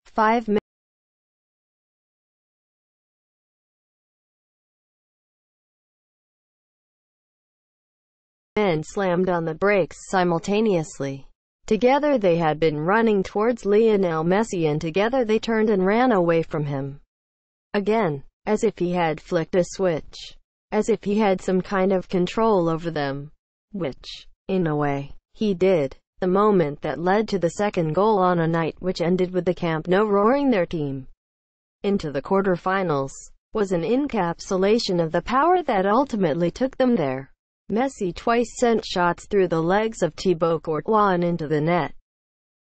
5 men slammed on the brakes simultaneously. Together they had been running towards Lionel Messi, and together they turned and ran away from him. Again, as if he had flicked a switch. As if he had some kind of control over them. Which, in a way, he did. The moment that led to the second goal on a night which ended with the Camp Nou roaring their team into the quarterfinals, was an encapsulation of the power that ultimately took them there. Messi twice sent shots through the legs of Thibaut Courtois and into the net.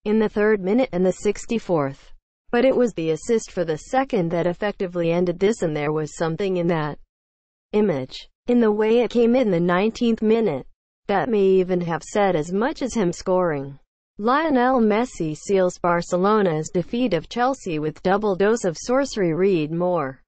In the 3rd minute and the 64th. But it was the assist for the second that effectively ended this, and there was something in that image, in the way it came in the 19th minute, that may even have said as much as him scoring. Lionel Messi seals Barcelona's defeat of Chelsea with double dose of sorcery. Read more.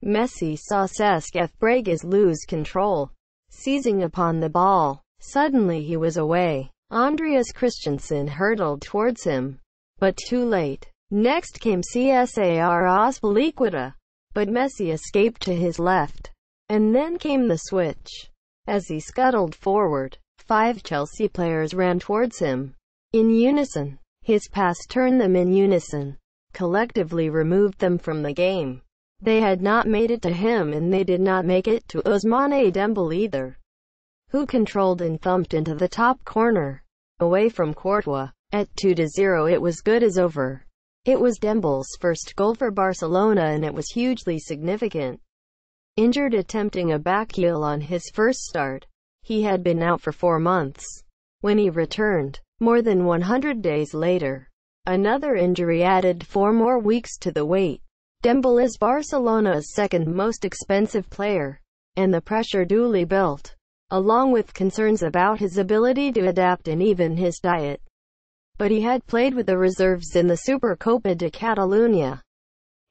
Messi saw Cesc Fabregas lose control, seizing upon the ball. Suddenly he was away. Andreas Christensen hurtled towards him, but too late. Next came Cesar Azpilicueta, but Messi escaped to his left. And then came the switch. As he scuttled forward, 5 Chelsea players ran towards him. In unison. His pass turned them in unison. Collectively removed them from the game. They had not made it to him, and they did not make it to Ousmane Dembl either, who controlled and thumped into the top corner, away from Courtois. At 2-0 it was good as over. It was Dembl's first goal for Barcelona, and it was hugely significant. Injured attempting a backheel on his first start, he had been out for 4 months. When he returned, more than 100 days later, another injury added 4 more weeks to the wait. Dembl is Barcelona's second most expensive player, and the pressure duly built, along with concerns about his ability to adapt and even his diet. But he had played with the reserves in the Supercopa de Catalunya,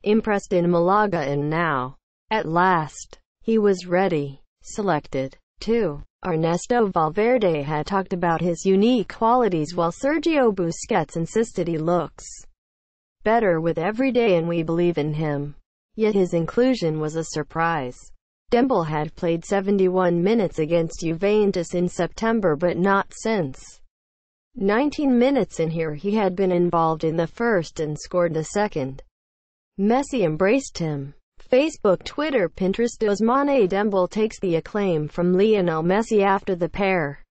impressed in Malaga, and now, at last, he was ready. Selected, too. Ernesto Valverde had talked about his unique qualities, while Sergio Busquets insisted he looks better with every day and we believe in him. Yet his inclusion was a surprise. Dembl had played 71 minutes against Juventus in September, but not since. 19 minutes in here he had been involved in the first and scored the second. Messi embraced him. Facebook, Twitter, Pinterest. Ousmane Dembl takes the acclaim from Lionel Messi after the pair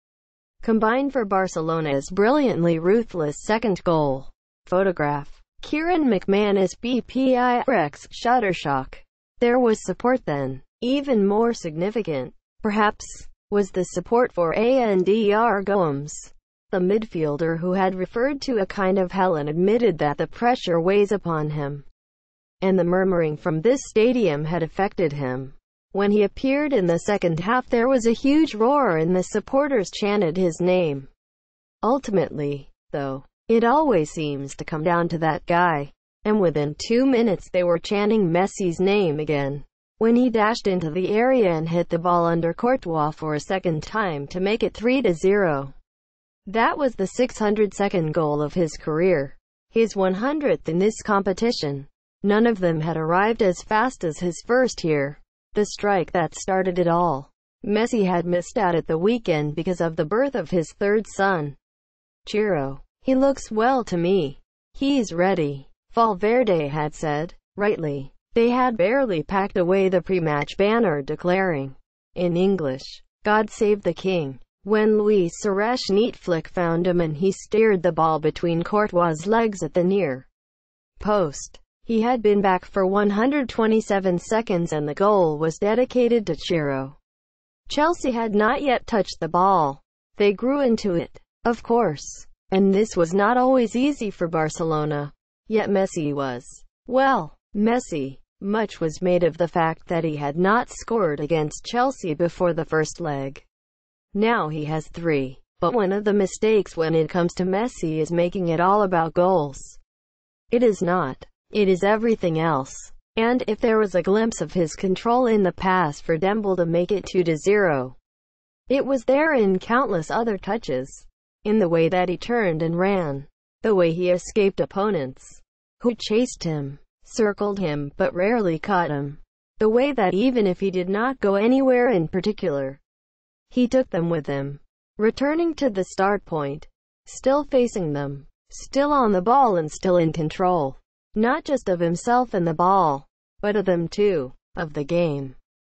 combined for Barcelona's brilliantly ruthless second goal. Photograph. Kieran McManus, BPIRX, Shutterstock. There was support then. Even more significant, perhaps, was the support for Andr Gomes. The midfielder, who had referred to a kind of hell and admitted that the pressure weighs upon him, and the murmuring from this stadium had affected him. When he appeared in the second half, there was a huge roar and the supporters chanted his name. Ultimately, though, it always seems to come down to that guy. And within 2 minutes they were chanting Messi's name again, when he dashed into the area and hit the ball under Courtois for a second time to make it 3-0. That was the 602nd goal of his career, his 100th in this competition. None of them had arrived as fast as his first here. The strike that started it all. Messi had missed out at the weekend because of the birth of his third son, Chiro. He looks well to me. He's ready, Valverde had said, rightly. They had barely packed away the pre-match banner declaring, in English, "God save the King," when Luis Suarez neat flick found him and he steered the ball between Courtois' legs at the near post. He had been back for 127 seconds and the goal was dedicated to Chiro. Chelsea had not yet touched the ball. They grew into it, of course. And this was not always easy for Barcelona. Yet Messi was, well, Messi. Much was made of the fact that he had not scored against Chelsea before the first leg. Now he has 3. But one of the mistakes when it comes to Messi is making it all about goals. It is not. It is everything else. And if there was a glimpse of his control in the pass for Dembl to make it 2-0, It was there in countless other touches. In the way that he turned and ran. The way he escaped opponents who chased him, circled him, but rarely caught him. The way that even if he did not go anywhere in particular, he took them with him, returning to the start point, still facing them, still on the ball and still in control, not just of himself and the ball, but of them too, of the game.